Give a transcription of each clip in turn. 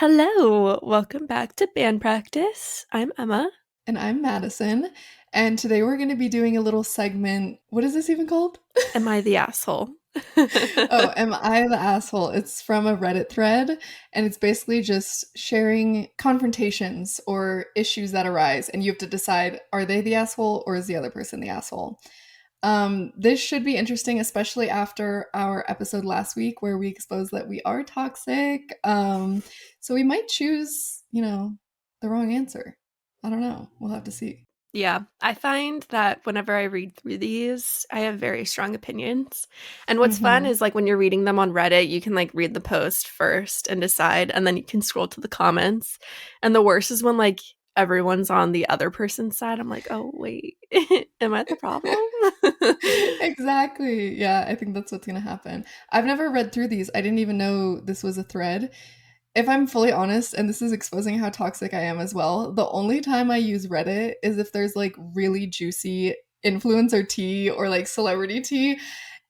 Hello, welcome back to band practice. I'm Emma. And I'm Madison. And today we're going to be doing a little segment. What is this even called? Am I the asshole? Oh, Am I the Asshole? It's from a Reddit thread, and it's basically just sharing confrontations or issues that arise, and you have to decide, are they the asshole or is the other person the asshole? This should be interesting, especially after our episode last week where we exposed that we are toxic. So we might choose, the wrong answer. I don't know. We'll have to see. Yeah, I find that whenever I read through these, I have very strong opinions. And what's fun Mm-hmm. is like when you're reading them on Reddit, you can like read the post first and decide, and then you can scroll to the comments. And the worst is when like everyone's on the other person's side. I'm like, oh, wait, am I the problem? Exactly. Yeah, I think that's what's going to happen. I've never read through these. I didn't even know this was a thread. If I'm fully honest, and this is exposing how toxic I am as well, the only time I use Reddit is if there's like really juicy influencer tea or like celebrity tea.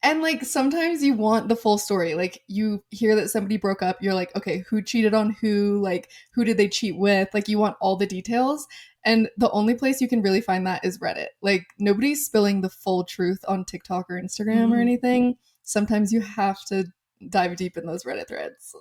And like sometimes you want the full story. Like you hear that somebody broke up, you're like, okay, who cheated on who? Like who did they cheat with? Like you want all the details. And the only place you can really find that is Reddit. Like nobody's spilling the full truth on TikTok or Instagram or Mhm. anything. Sometimes you have to dive deep in those Reddit threads.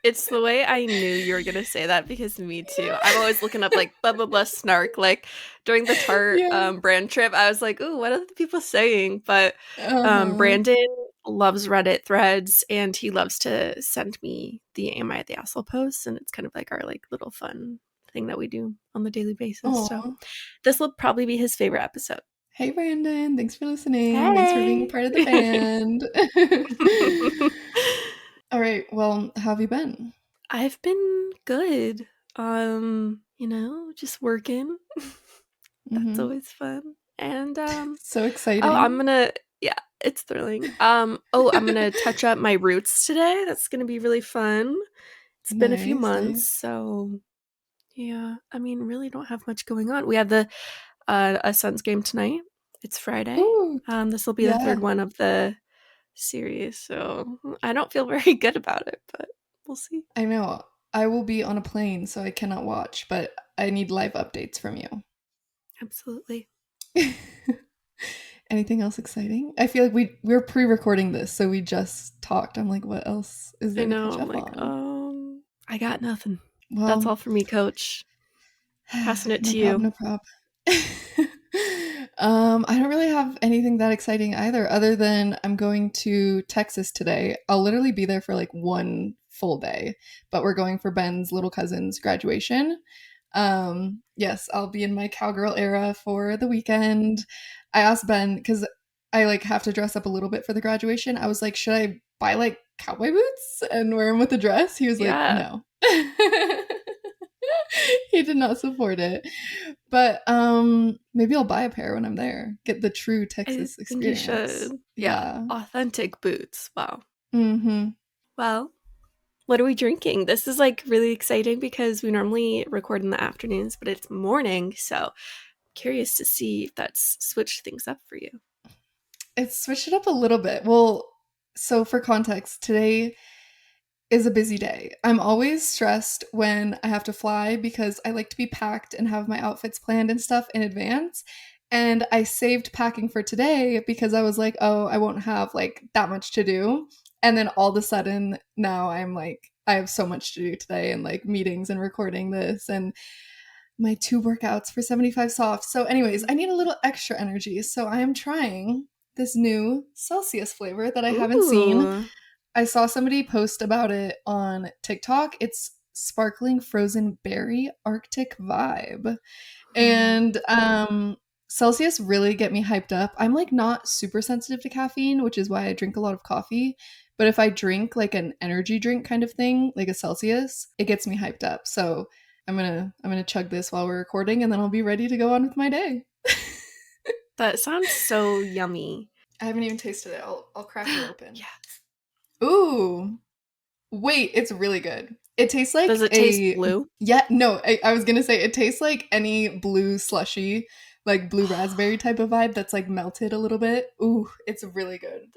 It's the way I knew you were gonna say that because me too. I'm always looking up like blah blah blah snark. Like during the Tarte Yeah. brand trip, I was like, "Ooh, what are the people saying?" But Uh-huh. Brandon loves Reddit threads, and he loves to send me the "Am I the Asshole" posts, and it's kind of like our like little fun thing that we do on the daily basis. So Oh. this will probably be his favorite episode. Hey Brandon, thanks for listening. Thanks for being a Hey. part of the band. All right, well, how have you been? I've been good. Just working. That's Hmm. always fun. And So oh, I'm exciting. gonna yeah, it's thrilling. I'm gonna touch up my roots today. That's gonna be really fun. It's been a few Nice, months, nice. so yeah. I mean, really don't have much going on. We have the a Suns game tonight. It's Friday. Ooh, This will be the third yeah, one of the series, so I don't feel very good about it, but we'll see. I know. I will be on a plane, so I cannot watch, but I need live updates from you. Absolutely. Anything else exciting? I feel like we're pre-recording this, so we just talked. I'm like, what else is I there to know. catch I'm up like, on? I got nothing. That's Well, all for me, coach. Passing it no to problem, you. no problem. I don't really have anything that exciting either, other than I'm going to Texas today. I'll literally be there for like one full day, but we're going for Ben's little cousin's graduation. Yes, I'll be in my cowgirl era for the weekend. I asked Ben because I like have to dress up a little bit for the graduation. I was like, should I buy like cowboy boots and wear them with a dress? He was like, Yeah, no. He did not support it. But maybe I'll buy a pair when I'm there. Get the true I Texas think you experience. should. Yeah, Yeah. authentic boots. Wow. Mhm. Well, what are we drinking? This is like really exciting because we normally record in the afternoons, but it's morning, so curious to see if that's switched things up for you. It's switched it up a little bit. Well, so for context, today is a busy day. I'm always stressed when I have to fly because I like to be packed and have my outfits planned and stuff in advance. And I saved packing for today because I was like, oh, I won't have like that much to do. And then all of a sudden, now I'm like, I have so much to do today and like meetings and recording this and my two workouts for 75 soft. So, anyways, I need a little extra energy. So, I am trying this new Celsius flavor that I haven't seen. Ooh. I saw somebody post about it on TikTok. It's sparkling frozen berry Arctic vibe. And Celsius really get me hyped up. I'm like not super sensitive to caffeine, which is why I drink a lot of coffee. But if I drink like an energy drink kind of thing, like a Celsius, it gets me hyped up. So I'm gonna chug this while we're recording and then I'll be ready to go on with my day. That sounds so yummy. I haven't even tasted it. I'll crack her open. Yeah. Ooh. Wait, it's really good. It tastes Does like it taste a blue? yeah, no, I was gonna say it tastes like any blue slushy, like blue raspberry type of vibe that's like melted a little bit. Ooh, it's really good.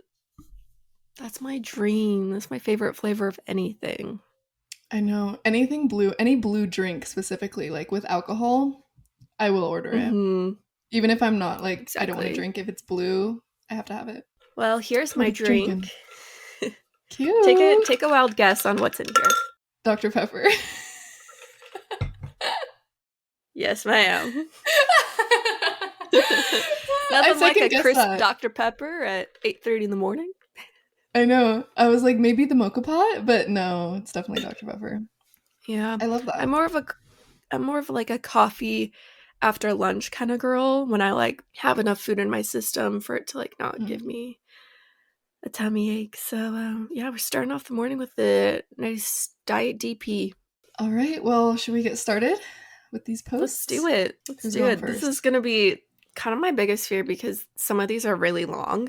That's my dream. That's my favorite flavor of anything. I know. Anything blue, any blue drink specifically, like with alcohol, I will order it. Mm-hmm. Even if I'm not like, I don't want to Exactly. drink. If it's blue, I have to have it. Well, here's What my are you drinking? drink. Cute. Take a wild guess on what's in here. Dr. Pepper. Yes, ma'am. I Nothing like second a guess crisp that. Dr. Pepper at 8:30 in the morning. I know. I was like, maybe the mocha pot, but no, it's definitely Dr. Pepper. Yeah. I love I'm that. more of a I'm more of like a coffee after lunch kind of girl when I like have enough food in my system for it to like not give Mm. me a tummy ache. So yeah, we're starting off the morning with the nice diet DP. All right. Well, should we get started with these Let's do posts? it. Let's Who's do going it. This is first? gonna be kind of my biggest fear because some of these are really long.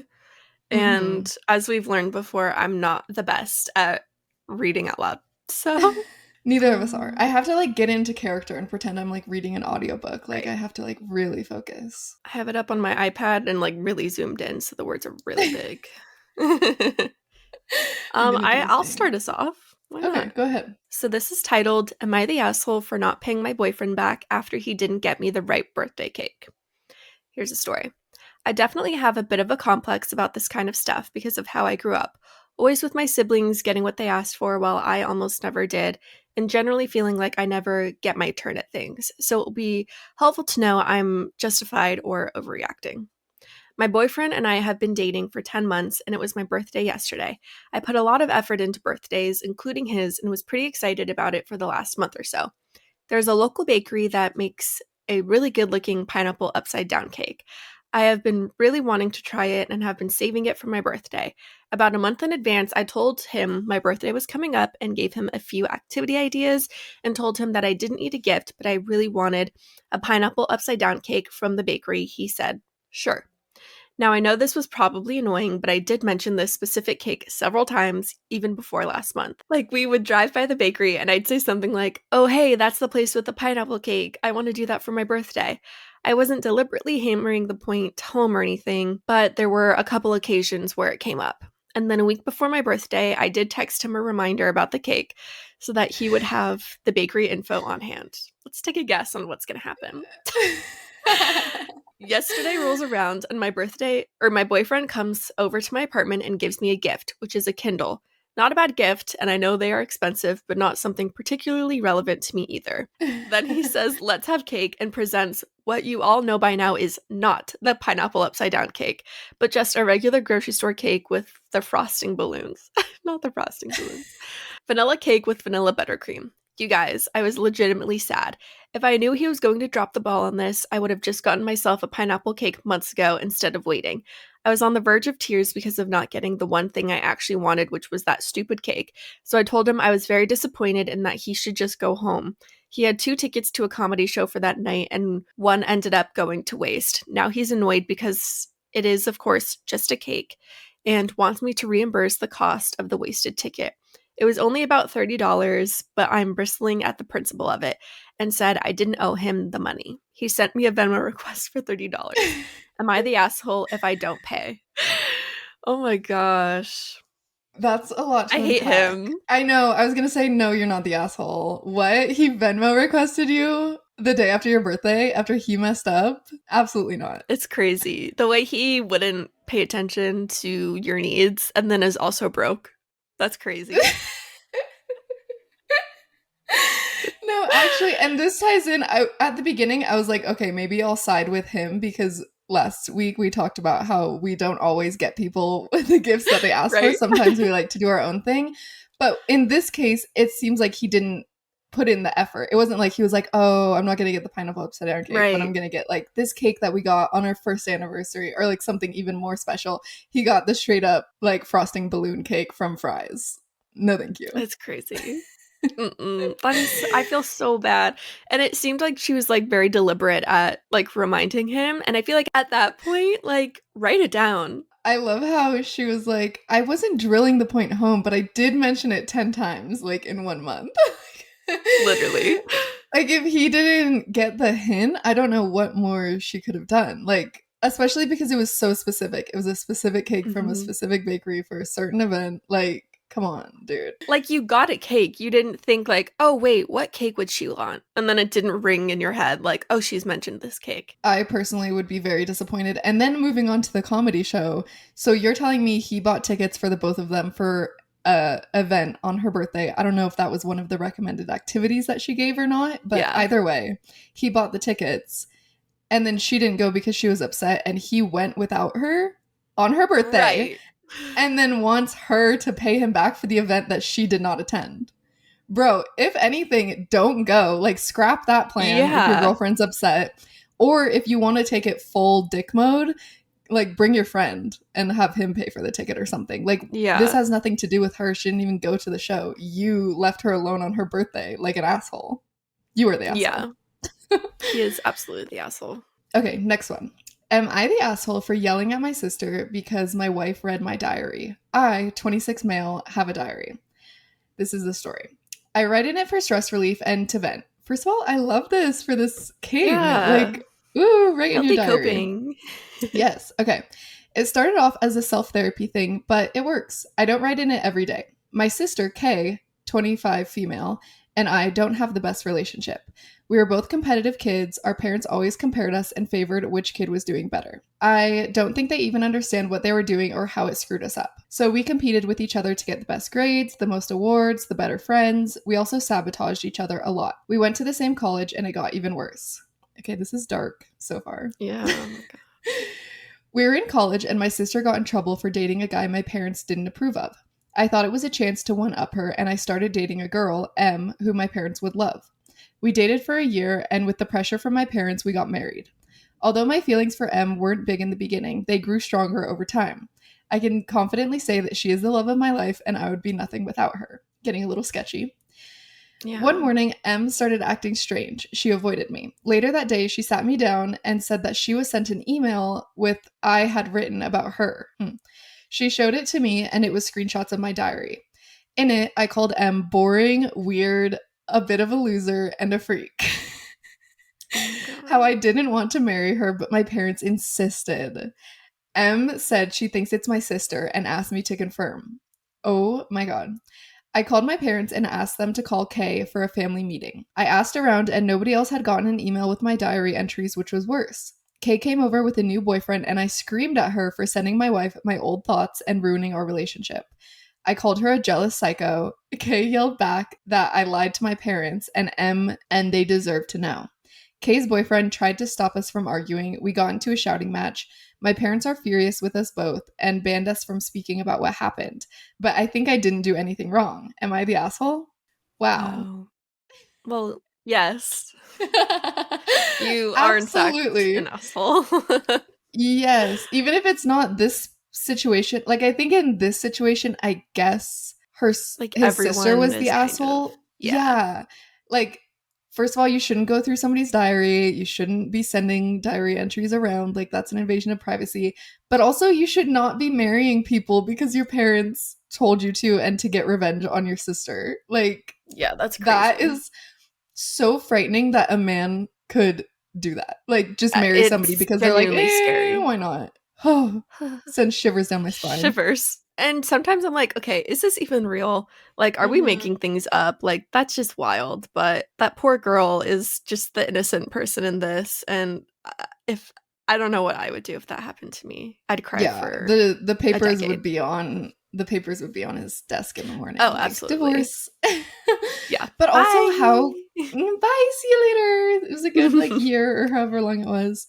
Mm-hmm. And as we've learned before, I'm not the best at reading out loud. So, Neither of us are. I um, have to like get into character and pretend I'm like reading an audiobook. Like I right. have to like really focus. I have it up on my iPad and like really zoomed in, so the words are really big. I'm gonna do the I'll start same. us off. Why Okay, not? go ahead. So this is titled, Am I the Asshole for Not Paying My Boyfriend Back After He Didn't Get Me the Right Birthday Cake? Here's a story. I definitely have a bit of a complex about this kind of stuff because of how I grew up. Always with my siblings getting what they asked for while I almost never did, and generally feeling like I never get my turn at things. So it will be helpful to know I'm justified or overreacting. My boyfriend and I have been dating for 10 months, and it was my birthday yesterday. I put a lot of effort into birthdays, including his, and was pretty excited about it for the last month or so. There's a local bakery that makes a really good looking pineapple upside down cake. I have been really wanting to try it and have been saving it for my birthday. About a month in advance, I told him my birthday was coming up and gave him a few activity ideas and told him that I didn't need a gift, but I really wanted a pineapple upside down cake from the bakery. He said, sure. Now, I know this was probably annoying, but I did mention this specific cake several times, even before last month. Like, we would drive by the bakery and I'd say something like, oh, hey, that's the place with the pineapple cake. I want to do that for my birthday. I wasn't deliberately hammering the point home or anything, but there were a couple occasions where it came up. And then a week before my birthday, I did text him a reminder about the cake so that he would have the bakery info on hand. Let's take a guess on what's going to happen. Yesterday rolls around and my boyfriend comes over to my apartment and gives me a gift, which is a Kindle. Not a bad gift, and I know they are expensive, but not something particularly relevant to me either. Then he says, let's have cake, and presents what you all know by now is not the pineapple upside down cake, but just a regular grocery store cake with the frosting balloons. Not the frosting balloons. Vanilla cake with vanilla buttercream. You guys, I was legitimately sad. If I knew he was going to drop the ball on this, I would have just gotten myself a pineapple cake months ago instead of waiting. I was on the verge of tears because of not getting the one thing I actually wanted, which was that stupid cake. So I told him I was very disappointed and that he should just go home. He had 2 tickets to a comedy show for that night, and one ended up going to waste. Now he's annoyed because it is, of course, just a cake, and wants me to reimburse the cost of the wasted ticket. It was only about $30, but I'm bristling at the principle of it and said I didn't owe him the money. He sent me a Venmo request for $30. Am I the asshole if I don't pay? Oh my gosh. That's a lot I to hate unpack. him. I know. I was gonna say no, you're not the asshole. What? He Venmo requested you the day after your birthday after he messed up? Absolutely not. It's crazy. The way he wouldn't pay attention to your needs and then is also broke. That's crazy. No, actually, and this ties in. At the beginning, I was like, okay, maybe I'll side with him because last week we talked about how we don't always get people the gifts that they ask for. Right? Sometimes we like to do our own thing. But in this case, it seems like he didn't put in the effort. It wasn't like he was like, oh, I'm not going to get the pineapple upside down cake, but I'm Right. going to get like this cake that we got on our first anniversary or like something even more special. He got the straight up like frosting balloon cake from Fry's. No, thank you. It's crazy. That is, I feel so bad. And it seemed like she was like very deliberate at like reminding him. And I feel like at that point, like, write it down. I love how she was like, I wasn't drilling the point home, but I did mention it 10 times, like in 1 month. Literally. Like, if he didn't get the hint, I don't know what more she could have done. Like, especially because it was so specific. It was a specific cake from a Mhm. specific bakery for a certain event. Like, Come on, dude. Like, you got a cake. You didn't think like, oh, wait, what cake would she want? And then it didn't ring in your head like, oh, she's mentioned this cake. I personally would be very disappointed. And then moving on to the comedy show. So you're telling me he bought tickets for the both of them for a event on her birthday. I don't know if that was one of the recommended activities that she gave or not, but Yeah. either way, he bought the tickets and then she didn't go because she was upset and he went without her on her birthday. Right. And then wants her to pay him back for the event that she did not attend. Bro, if anything, don't go. Like, scrap that plan if your Yeah. girlfriend's upset. Or if you want to take it full dick mode, like, bring your friend and have him pay for the ticket or something. Like, Yeah. this has nothing to do with her. She didn't even go to the show. You left her alone on her birthday like an asshole. You were the asshole. Yeah. He is absolutely the asshole. Okay, next one. Am I the asshole for yelling at my sister because my wife read my diary? I, 26 male, have a diary. This is the story. I write in it for stress relief and to vent. First of all, I love this for this king. Yeah. Like, ooh, write in Healthy your diary. coping. Yes. Okay. It started off as a self-therapy thing, but it works. I don't write in it every day. My sister, Kay, 25 female, and I don't have the best relationship. We were both competitive kids. Our parents always compared us and favored which kid was doing better. I don't think they even understand what they were doing or how it screwed us up. So we competed with each other to get the best grades, the most awards, the better friends. We also sabotaged each other a lot. We went to the same college and it got even worse. Okay, this is dark so far. Yeah. Oh my God. We were in college and my sister got in trouble for dating a guy my parents didn't approve of. I thought it was a chance to one-up her and I started dating a girl, M, who my parents would love. We dated for a year and with the pressure from my parents, we got married. Although my feelings for M weren't big in the beginning, they grew stronger over time. I can confidently say that she is the love of my life and I would be nothing without her. Getting a little sketchy. Yeah. One morning, M started acting strange. She avoided me. Later that day, she sat me down and said that she was sent an email with I had written about her. She showed it to me and it was screenshots of my diary. In it, I called M boring, weird, a bit of a loser, and a freak. How I didn't want to marry her, but my parents insisted. M said she thinks it's my sister and asked me to confirm. Oh my God. I called my parents and asked them to call Kay for a family meeting. I asked around and nobody else had gotten an email with my diary entries, which was worse. Kay came over with a new boyfriend and I screamed at her for sending my wife my old thoughts and ruining our relationship. I called her a jealous psycho. Kay yelled back that I lied to my parents and they deserve to know. Kay's boyfriend tried to stop us from arguing. We got into a shouting match. My parents are furious with us both and banned us from speaking about what happened. But I think I didn't do anything wrong. Am I the asshole? Wow. Oh. Well, yes. You are in fact an asshole. Yes. Even if it's not this situation. Like, I think in this situation, I guess his sister was the asshole. Yeah. Like, first of all, you shouldn't go through somebody's diary. You shouldn't be sending diary entries around. Like, that's an invasion of privacy. But also, you should not be marrying people because your parents told you to and to get revenge on your sister. Like, yeah, that's crazy. That is so frightening that a man could do that. Like, just marry somebody because they're like, scary. Why not? Oh, sends shivers down my spine. Shivers. And sometimes I'm like, okay, is this even real? Like, are we making things up? Like, that's just wild. But that poor girl is just the innocent person in this. And if I don't know what I would do if that happened to me, I'd cry for the papers would be on his desk in the morning. Oh, like, absolutely. Divorce. Yeah. But also how bye, see you later. It was a good year or however long it was.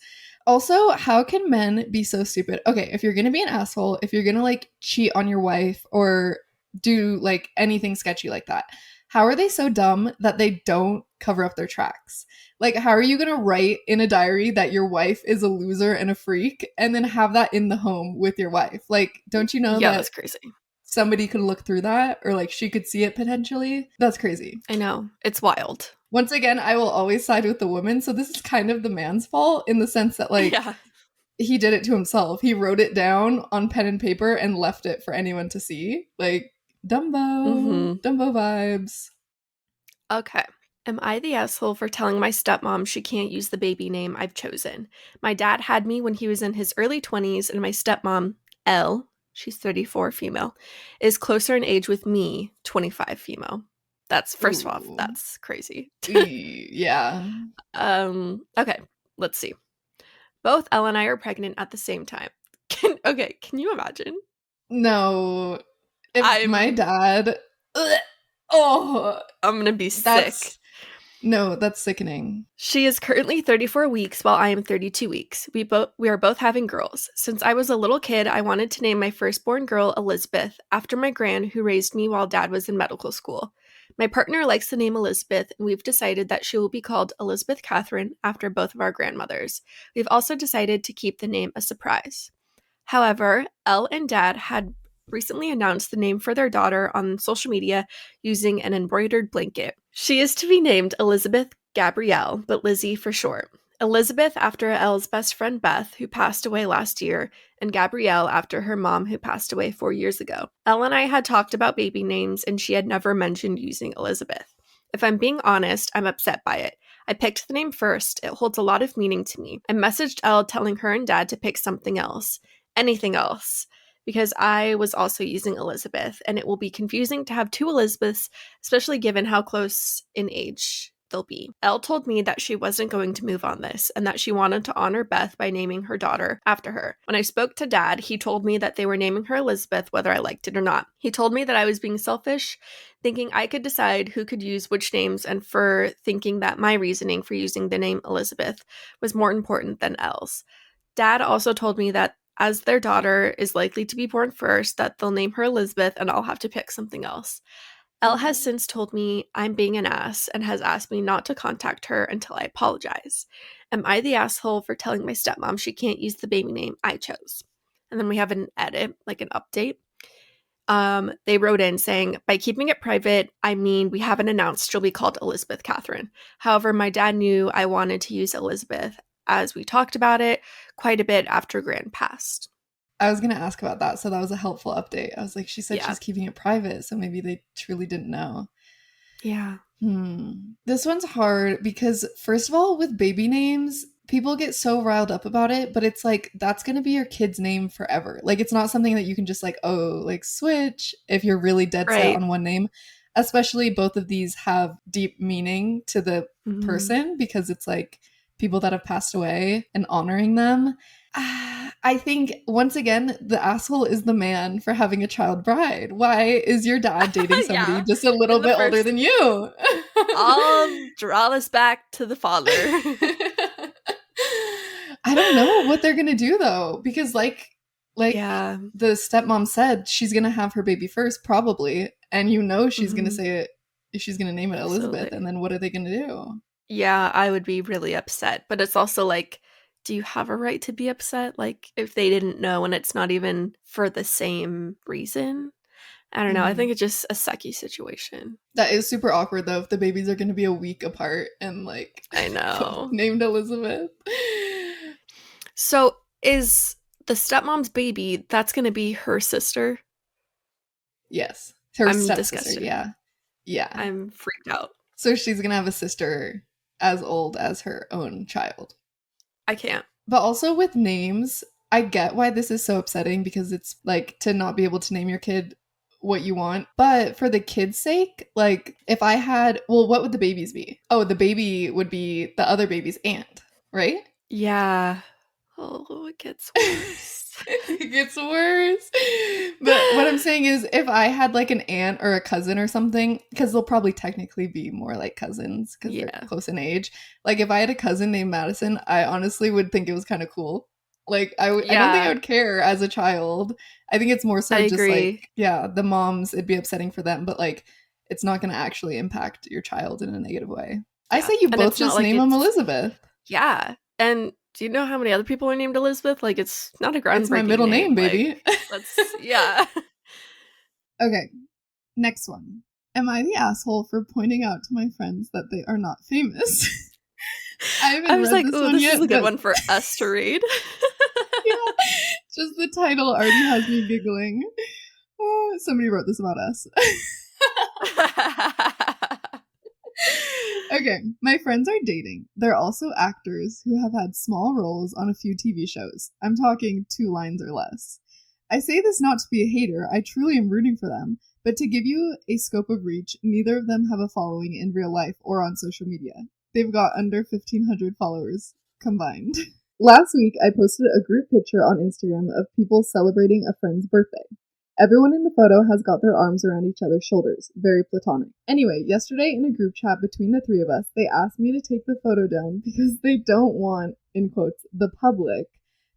Also, how can men be so stupid? Okay, if you're gonna be an asshole, if you're gonna cheat on your wife or do anything sketchy like that, how are they so dumb that they don't cover up their tracks? Like, how are you gonna write in a diary that your wife is a loser and a freak and then have that in the home with your wife? Like, don't you know that that's crazy. Somebody could look through that or she could see it potentially? That's crazy. I know. It's wild. Once again, I will always side with the woman. So this is kind of the man's fault in the sense that he did it to himself. He wrote it down on pen and paper and left it for anyone to see. Like, Dumbo. Dumbo vibes. Okay. Am I the asshole for telling my stepmom she can't use the baby name I've chosen? My dad had me when he was in his early 20s and my stepmom, Elle, she's 34, female, is closer in age with me, 25, female. That's, first off, Ooh. that's crazy. Yeah. Okay, let's see. Both Elle and I are pregnant at the same time. Can you imagine? No. If my I'm dad. Ugh, oh, I'm gonna be sick. that's. No, that's sickening. She is currently 34 weeks while I am 32 weeks. We are both having girls. Since I was a little kid, I wanted to name my firstborn girl Elizabeth after my gran who raised me while dad was in medical school. My partner likes the name Elizabeth, and we've decided that she will be called Elizabeth Catherine after both of our grandmothers. We've also decided to keep the name a surprise. However, Elle and Dad had recently announced the name for their daughter on social media using an embroidered blanket. She is to be named Elizabeth Gabrielle, but Lizzie for short. Elizabeth after Elle's best friend Beth, who passed away last year, and Gabrielle after her mom, who passed away 4 years ago. Elle and I had talked about baby names, and she had never mentioned using Elizabeth. If I'm being honest, I'm upset by it. I picked the name first. It holds a lot of meaning to me. I messaged Elle telling her and Dad to pick something else. Anything else, because I was also using Elizabeth, and it will be confusing to have two Elizabeths, especially given how close in age they'll be. Elle told me that she wasn't going to move on this, and that she wanted to honor Beth by naming her daughter after her. When I spoke to Dad, he told me that they were naming her Elizabeth whether I liked it or not. He told me that I was being selfish, thinking I could decide who could use which names, and for thinking that my reasoning for using the name Elizabeth was more important than Elle's. Dad also told me that as their daughter is likely to be born first, that they'll name her Elizabeth and I'll have to pick something else. Elle has since told me I'm being an ass and has asked me not to contact her until I apologize. Am I the asshole for telling my stepmom she can't use the baby name I chose? And then we have an edit, like an update. They wrote in saying, by keeping it private, I mean we haven't announced she'll be called Elizabeth Catherine. However, my dad knew I wanted to use Elizabeth as we talked about it quite a bit after Gran passed. I was going to ask about that. So that was a helpful update. I was like, she said Yeah. she's keeping it private. So maybe they truly didn't know. Yeah. This one's hard because, first of all, with baby names, people get so riled up about it, but it's like, that's going to be your kid's name forever. Like, it's not something that you can just like, oh, like switch if you're really dead set Right. on one name. Especially both of these have deep meaning to the person because it's like people that have passed away and honoring them. I think, once again, the asshole is the man for having a child bride. Why is your dad dating somebody Yeah. just a little bit older than you? I'll draw this back to the father. I don't know what they're going to do, though, because like Yeah. the stepmom said, she's going to have her baby first, probably. And you know she's going to say it, she's going to name it Elizabeth. Absolutely. And then what are they going to do? Yeah, I would be really upset. But it's also like, do you have a right to be upset? Like, if they didn't know and it's not even for the same reason? I don't know. I think it's just a sucky situation. That is super awkward, though, if the babies are going to be a week apart and like I know. named Elizabeth. So is the stepmom's baby, that's going to be her sister? Yes. Her I'm stepsister. disgusted. Yeah. Yeah. I'm freaked out. So she's going to have a sister as old as her own child. I can't. But also with names, I get why this is so upsetting because it's like to not be able to name your kid what you want. But for the kid's sake, like if I had, well, what would the babies be? Oh, the baby would be the other baby's aunt, right? Yeah. Oh, it gets worse. It gets worse. But what I'm saying is if I had like an aunt or a cousin or something, because they'll probably technically be more like cousins because they're close in age. Like if I had a cousin named Madison, I honestly would think it was kind of cool. Like I don't think I would care as a child. I think it's more so just like, yeah, the moms, it'd be upsetting for them, but like it's not going to actually impact your child in a negative way. Yeah. I say you both just name them Elizabeth. Yeah. And do you know how many other people are named Elizabeth? Like, it's not a groundbreaking It's my middle name, baby. Like, yeah. Okay, next one. Am I the asshole for pointing out to my friends that they are not famous? I was like, oh, this is a good one for us to read. Yeah, just the title already has me giggling. Oh, somebody wrote this about us. Okay, my friends are dating. They're also actors who have had small roles on a few TV shows. I'm talking 2 lines or less. I say this not to be a hater, I truly am rooting for them, but to give you a scope of reach, neither of them have a following in real life or on social media. They've got under 1,500 followers combined. Last week, I posted a group picture on Instagram of people celebrating a friend's birthday. Everyone in the photo has got their arms around each other's shoulders. Very platonic. Anyway, yesterday in a group chat between the three of us, they asked me to take the photo down because they don't want, in quotes, the public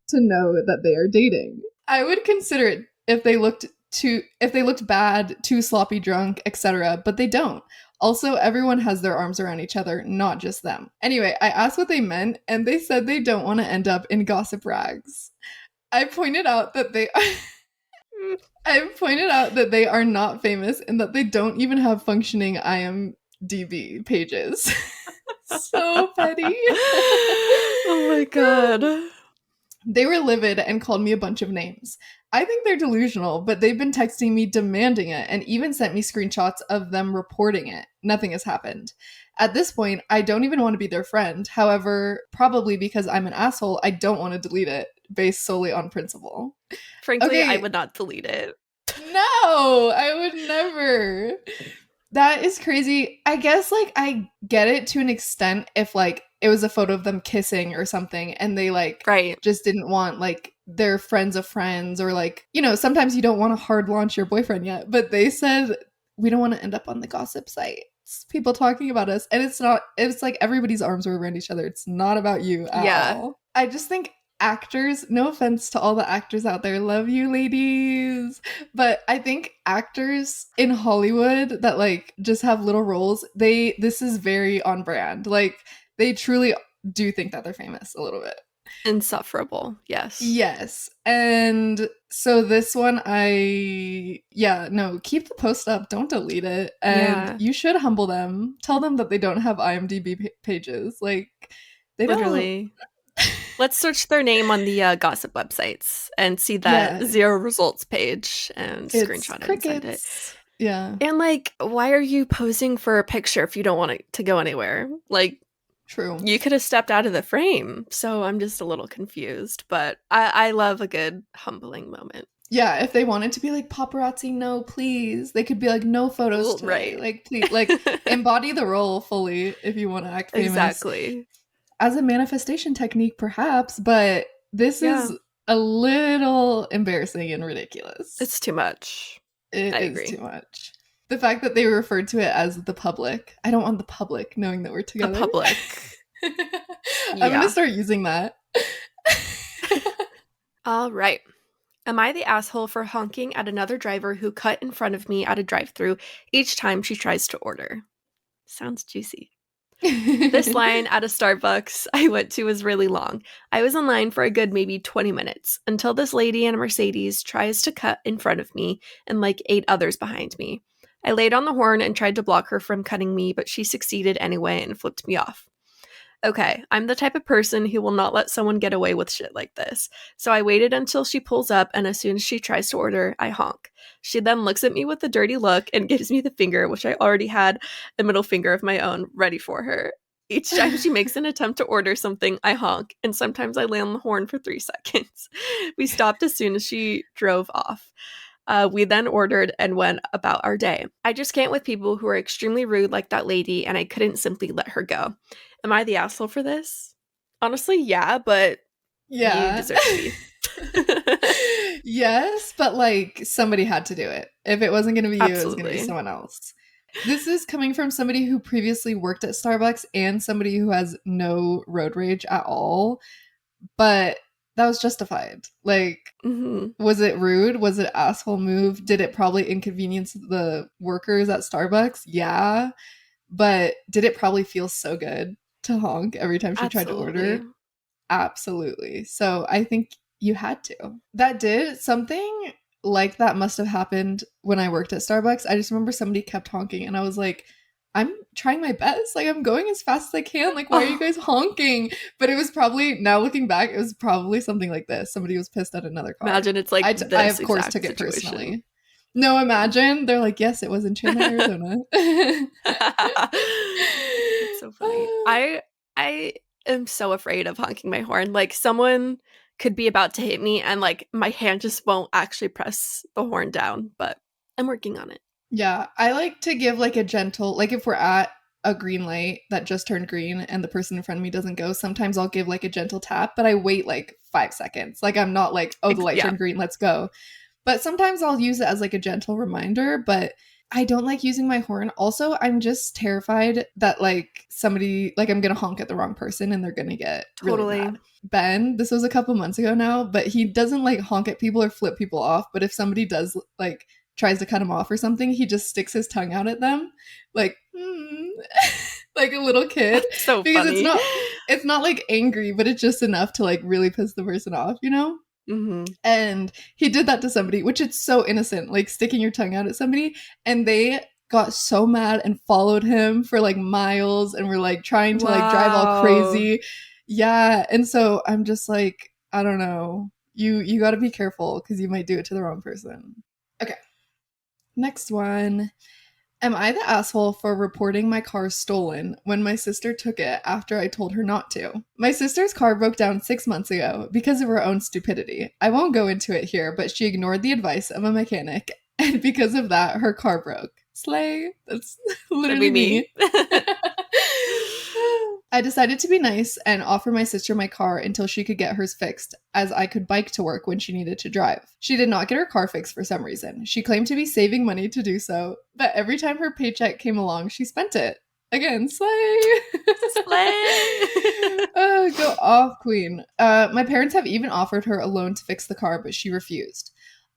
to know that they are dating. I would consider it if they looked bad, too sloppy drunk, etc., but they don't. Also, everyone has their arms around each other, not just them. Anyway, I asked what they meant, and they said they don't want to end up in gossip rags. I pointed out that they are not famous and that they don't even have functioning IMDb pages. So petty. Oh my god. They were livid and called me a bunch of names. I think they're delusional, but they've been texting me demanding it and even sent me screenshots of them reporting it. Nothing has happened. At this point, I don't even want to be their friend. However, probably because I'm an asshole, I don't want to delete it based solely on principle. Frankly, I would not delete it. No, I would never. That is crazy. I guess, like, I get it to an extent if, like, it was a photo of them kissing or something and they, like, just didn't want, like, their friends of friends or, like, you know, sometimes you don't want to hard launch your boyfriend yet, but they said, we don't want to end up on the gossip sites. People talking about us. And it's like everybody's arms are around each other. It's not about you at all. I just think actors, no offense to all the actors out there, love you ladies, but I think actors in Hollywood that like just have little roles, this is very on brand. Like they truly do think that they're famous a little bit. Insufferable. Yes. And so this one keep the post up, don't delete it, and you should humble them, tell them that they don't have IMDb pages, like they literally don't. Let's search their name on the gossip websites and see that 0 results page and screenshot it and send it. Yeah. And like, why are you posing for a picture if you don't want it to go anywhere? Like, true. You could have stepped out of the frame. So I'm just a little confused, but I love a good humbling moment. Yeah, if they wanted to be like paparazzi, no, please. They could be like, no photos today. Right. Like, please, like, embody the role fully if you want to act famous. Exactly. As a manifestation technique, perhaps, but this is a little embarrassing and ridiculous. It's too much. I agree. Too much. The fact that they referred to it as the public. I don't want the public knowing that we're together. The public. I'm going to start using that. All right. Am I the asshole for honking at another driver who cut in front of me at a drive-thru each time she tries to order? Sounds juicy. This line at a Starbucks I went to was really long. I was in line for a good maybe 20 minutes until this lady in a Mercedes tries to cut in front of me and like 8 others behind me. I laid on the horn and tried to block her from cutting me, but she succeeded anyway and flipped me off. Okay, I'm the type of person who will not let someone get away with shit like this. So I waited until she pulls up, and as soon as she tries to order, I honk. She then looks at me with a dirty look and gives me the finger, which I already had a middle finger of my own ready for her. Each time she makes an attempt to order something, I honk, and sometimes I lay on the horn for 3 seconds. We stopped as soon as she drove off. We then ordered and went about our day. I just can't with people who are extremely rude like that lady, and I couldn't simply let her go. Am I the asshole for this? Honestly, yeah, but you deserve to be. Yes, but like somebody had to do it. If it wasn't going to be you, it was going to be someone else. This is coming from somebody who previously worked at Starbucks and somebody who has no road rage at all. But that was justified. Like, was it rude? Was it asshole move? Did it probably inconvenience the workers at Starbucks? Yeah. But did it probably feel so good to honk every time she tried to order? Absolutely. So I think you had to. That did something like that must have happened when I worked at Starbucks. I just remember somebody kept honking and I was like, I'm trying my best. Like, I'm going as fast as I can. Like, why are you guys honking? But it was probably, now looking back, it was probably something like this. Somebody was pissed at another car. Imagine it's like I of course took it personally. No, imagine. They're like, yes, it was in Chandler, Arizona. It's so funny. I am so afraid of honking my horn. Like, someone could be about to hit me and like my hand just won't actually press the horn down, but I'm working on it. Yeah, I like to give like a gentle, like if we're at a green light that just turned green and the person in front of me doesn't go, sometimes I'll give like a gentle tap, but I wait like 5 seconds. Like I'm not like, oh, the light Yeah, turned green, let's go. But sometimes I'll use it as like a gentle reminder, but I don't like using my horn. Also, I'm just terrified that like somebody, like I'm going to honk at the wrong person and they're going to get really totally. mad. Ben, this was a couple months ago now, but he doesn't like honk at people or flip people off. But if somebody does like tries to cut him off or something, he just sticks his tongue out at them, like like a little kid, So because funny. it's not like angry, but it's just enough to like really piss the person off, you know? Hmm. And he did that to somebody, which it's so innocent, like sticking your tongue out at somebody, and they got so mad and followed him for like miles and were like trying to like drive all Wow. crazy. Yeah, and so I'm just like, I don't know. You got to be careful cuz you might do it to the wrong person. Okay. Next one. Am I the asshole for reporting my car stolen when my sister took it after I told her not to? My sister's car broke down 6 months ago because of her own stupidity. I won't go into it here, but she ignored the advice of a mechanic, and because of that, her car broke. Slay. That's That'd be literally me. me. I decided to be nice and offer my sister my car until she could get hers fixed, as I could bike to work when she needed to drive. She did not get her car fixed for some reason. She claimed to be saving money to do so, but every time her paycheck came along, she spent it. Again, slay! Slay. Oh, go off, queen. My parents have even offered her a loan to fix the car, but she refused.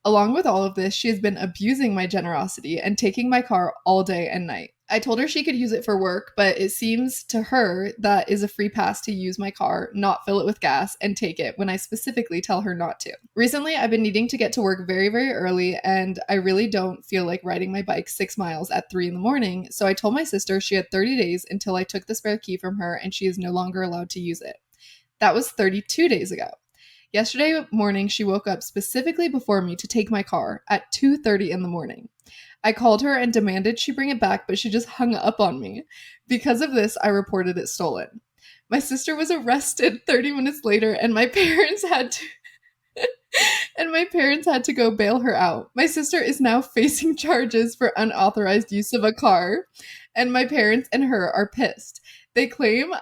Along with all of this, she has been abusing my generosity and taking my car all day and night. I told her she could use it for work, but it seems to her that is a free pass to use my car, not fill it with gas, and take it when I specifically tell her not to. Recently, I've been needing to get to work very, very early, and I really don't feel like riding my bike 6 miles at 3 in the morning, so I told my sister she had 30 days until I took the spare key from her and she is no longer allowed to use it. That was 32 days ago. Yesterday morning, she woke up specifically before me to take my car at 2:30 in the morning. I called her and demanded she bring it back, but she just hung up on me. Because of this, I reported it stolen. My sister was arrested 30 minutes later, and my parents had to go bail her out. My sister is now facing charges for unauthorized use of a car, and my parents and her are pissed. They claim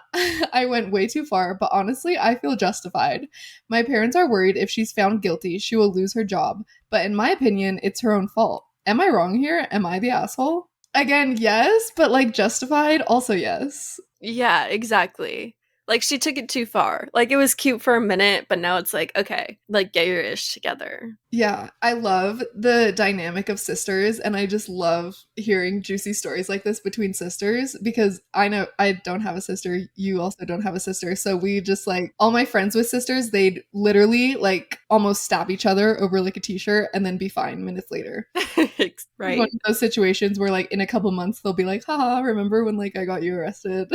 I went way too far, but honestly, I feel justified. My parents are worried if she's found guilty, she will lose her job, but in my opinion, it's her own fault. Am I wrong here? Am I the asshole? Again, yes, but like justified, also yes. Yeah, exactly. Like she took it too far. Like it was cute for a minute, but now it's like, okay, like get your ish together. Yeah, I love the dynamic of sisters, and I just love hearing juicy stories like this between sisters because I know I don't have a sister, you also don't have a sister. So we just like all my friends with sisters, they'd literally like almost stab each other over like a t-shirt and then be fine minutes later. One Right? of those situations where like in a couple months they'll be like, haha, remember when like I got you arrested?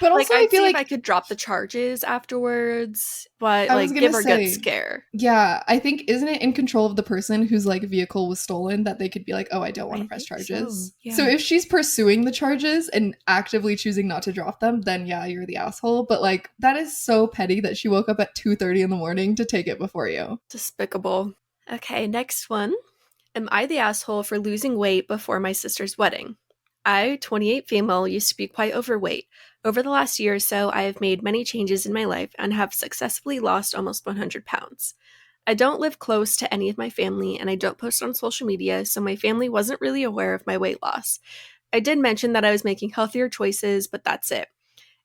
But Like also I I'd feel see if like I could drop the charges afterwards, but I was like gonna give her good say, scare. yeah, I think isn't it in control of the person whose like vehicle was stolen that they could be like, oh, I don't want to I press think so. charges. So Yeah. if she's pursuing the charges and actively choosing not to drop them, then yeah, you're the asshole. But like that is so petty that she woke up at 2:30 in the morning to take it before you. Despicable. Okay, next one. Am I the asshole for losing weight before my sister's wedding? I, 28 female, used to be quite overweight. Over the last year or so, I have made many changes in my life and have successfully lost almost 100 pounds. I don't live close to any of my family and I don't post on social media, so my family wasn't really aware of my weight loss. I did mention that I was making healthier choices, but that's it.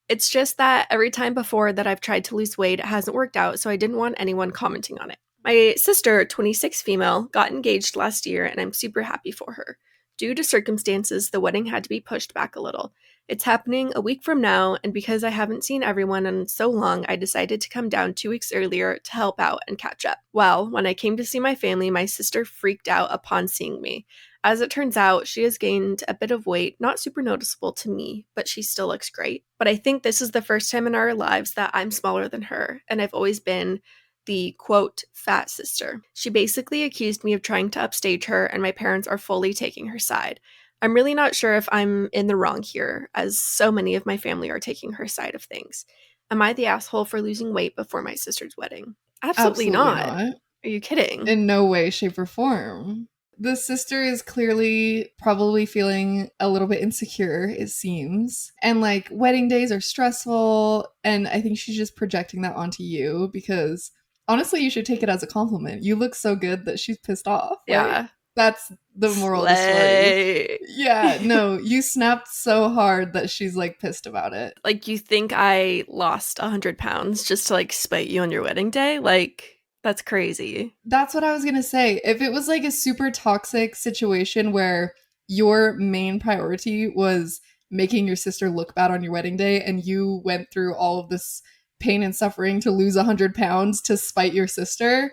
It's just that every time before that I've tried to lose weight, it hasn't worked out, so I didn't want anyone commenting on it. My sister, 26 female, got engaged last year, and I'm super happy for her. Due to circumstances, the wedding had to be pushed back a little. It's happening a week from now, and because I haven't seen everyone in so long, I decided to come down 2 weeks earlier to help out and catch up. Well, when I came to see my family, my sister freaked out upon seeing me. As it turns out, she has gained a bit of weight, not super noticeable to me, but she still looks great. But I think this is the first time in our lives that I'm smaller than her, and I've always been the quote fat sister. She basically accused me of trying to upstage her, and my parents are fully taking her side. I'm really not sure if I'm in the wrong here, as so many of my family are taking her side of things. Am I the asshole for losing weight before my sister's wedding? Absolutely Absolutely not. not. Are you kidding? In no way, shape, or form. The sister is clearly probably feeling a little bit insecure, it seems. And like wedding days are stressful. And I think she's just projecting that onto you because honestly, you should take it as a compliment. You look so good that she's pissed off. Like, Yeah. that's the moral of the story. Slay. Yeah, no, you snapped so hard that she's like pissed about it. Like, you think I lost 100 pounds just to like spite you on your wedding day? Like, that's crazy. That's what I was gonna say. If it was like a super toxic situation where your main priority was making your sister look bad on your wedding day and you went through all of this pain and suffering to lose 100 pounds to spite your sister,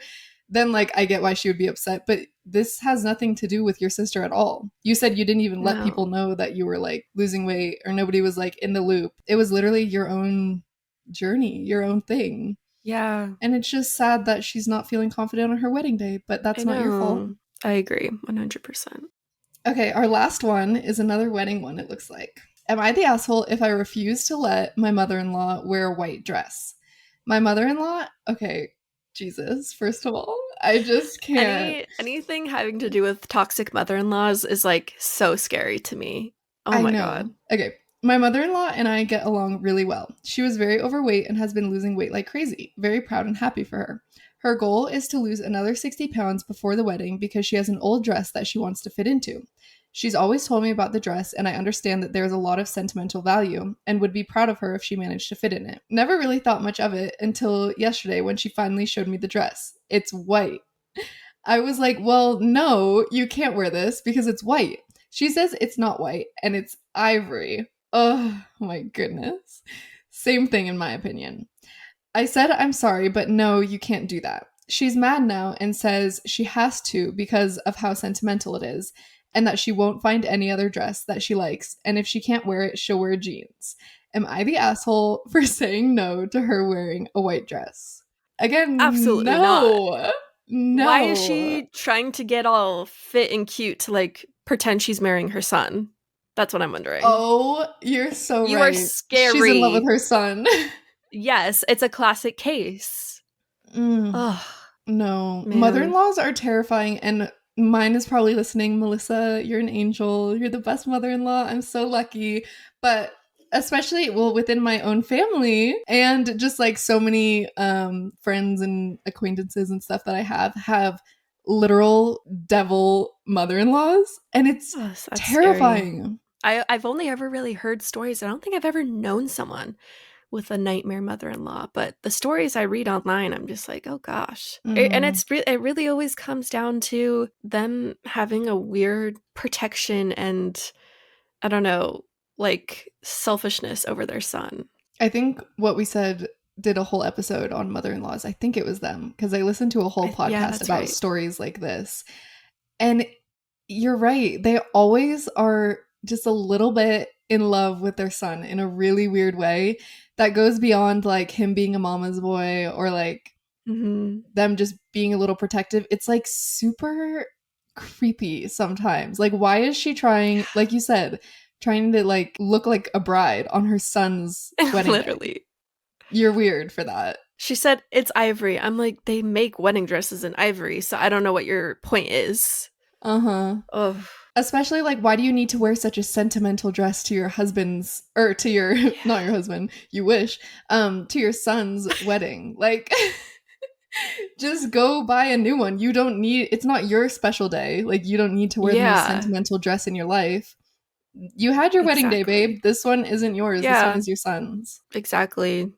then like I get why she would be upset. But this has nothing to do with your sister at all. You said you didn't even let people No. know that you were like losing weight or nobody was like in the loop. It was literally your own journey, your own thing. Yeah, And it's just sad that she's not feeling confident on her wedding day, but I that's not your fault. know. I agree 100%. Okay, our last one is another wedding one, it looks like. Am I the asshole if I refuse to let my mother in law wear a white dress? My mother in law? Okay, Jesus, first of all, I just can't. Anything having to do with toxic mother-in-laws is like so scary to me. Oh I my know. god. Okay. My mother in law and I get along really well. She was very overweight and has been losing weight like crazy. Very proud and happy for her. Her goal is to lose another 60 pounds before the wedding because she has an old dress that she wants to fit into. She's always told me about the dress, and I understand that there is a lot of sentimental value and would be proud of her if she managed to fit in it. Never really thought much of it until yesterday when she finally showed me the dress. It's white. I was like, well, no, you can't wear this because it's white. She says it's not white and it's ivory. Oh my goodness. Same thing, in my opinion. I said, I'm sorry, but no, you can't do that. She's mad now and says she has to because of how sentimental it is, and that she won't find any other dress that she likes, and if she can't wear it, she'll wear jeans. Am I the asshole for saying no to her wearing a white dress? Again, Absolutely not. no. Why is No. she trying to get all fit and cute to like pretend she's marrying her son? That's what I'm wondering. Oh, you're so You are right. She's in love with scary. her son. Yes, it's a classic case. Mm, Oh, no. Mother in man. laws are terrifying, and mine is probably listening. Melissa, you're an angel. You're the best mother in law. I'm so lucky. But especially, well, within my own family and just like so many friends and acquaintances and stuff that I have literal devil mother in laws, and it's Oh, that's scary. terrifying. I've only ever really heard stories. I don't think I've ever known someone with a nightmare mother-in-law, but the stories I read online, I'm just like, oh gosh. And Mm-hmm. it really always comes down to them having a weird protection and I don't know, like selfishness over their son. I think what we said did a whole episode on mother-in-laws. I think it was them because I listened to a whole Yeah, podcast that's about right. stories like this. And you're right. They always are just a little bit in love with their son in a really weird way that goes beyond like him being a mama's boy or like Hmm. them just being a little protective. It's like super creepy sometimes. Like, why is she trying, like you said, trying to like look like a bride on her son's wedding day? Literally. You're weird for that. She said it's ivory. I'm like, they make wedding dresses in ivory, so I don't know what your point is. Uh-huh. Oh, Especially like why do you need to wear such a sentimental dress to your husband's or to your not yeah. your husband, you wish, to your son's wedding? Like just go buy a new one. You don't need it's not your special day. Like you don't need to wear the most Yeah, sentimental dress in your life. You had your wedding day, babe. exactly. This one isn't yours. This one Yeah, is your son's. exactly.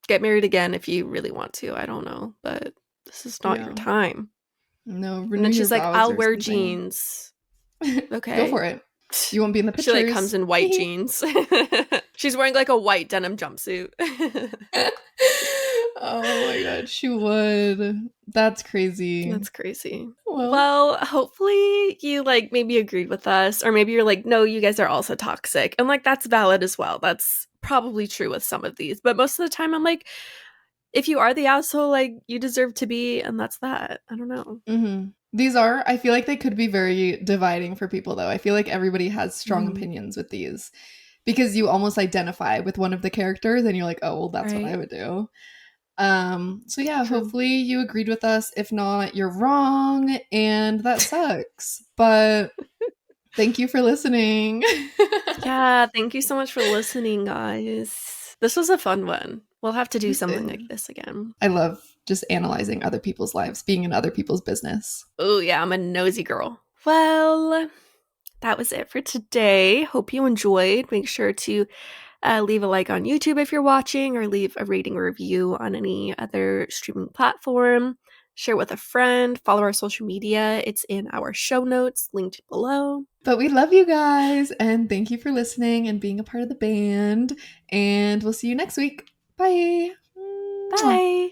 Get married again if you really want to. I don't know, but this is not your Yeah. time. No, And renew then your she's like, vows I'll or wear something. jeans. Go Okay. for it. You won't be in the She like comes pictures. in white jeans. She's wearing like a white denim jumpsuit. Oh my god, she would. That's crazy. That's crazy. Well, Well, hopefully you like maybe agreed with us, or maybe you're like, no, you guys are also toxic. And like that's valid as well. That's probably true with some of these. But most of the time I'm like, if you are the asshole, like you deserve to be, and that's that. I don't know. these are, I feel like they could be very dividing for people though. I feel like everybody has strong Mm. opinions with these because you almost identify with one of the characters and you're like, oh, well, that's what I Right. would do. So yeah, True. hopefully you agreed with us. If not, you're wrong, and that sucks. But thank you for listening. Yeah, thank you so much for listening, guys. This was a fun one. We'll have to do This something like is. this again. I love just analyzing other people's lives, being in other people's business. Oh, yeah, I'm a nosy girl. Well, that was it for today. Hope you enjoyed. Make sure to leave a like on YouTube if you're watching, or leave a rating or review on any other streaming platform. Share with a friend. Follow our social media. It's in our show notes, linked below. But we love you guys, and thank you for listening and being a part of the band. And we'll see you next week. Bye. Mwah. Bye.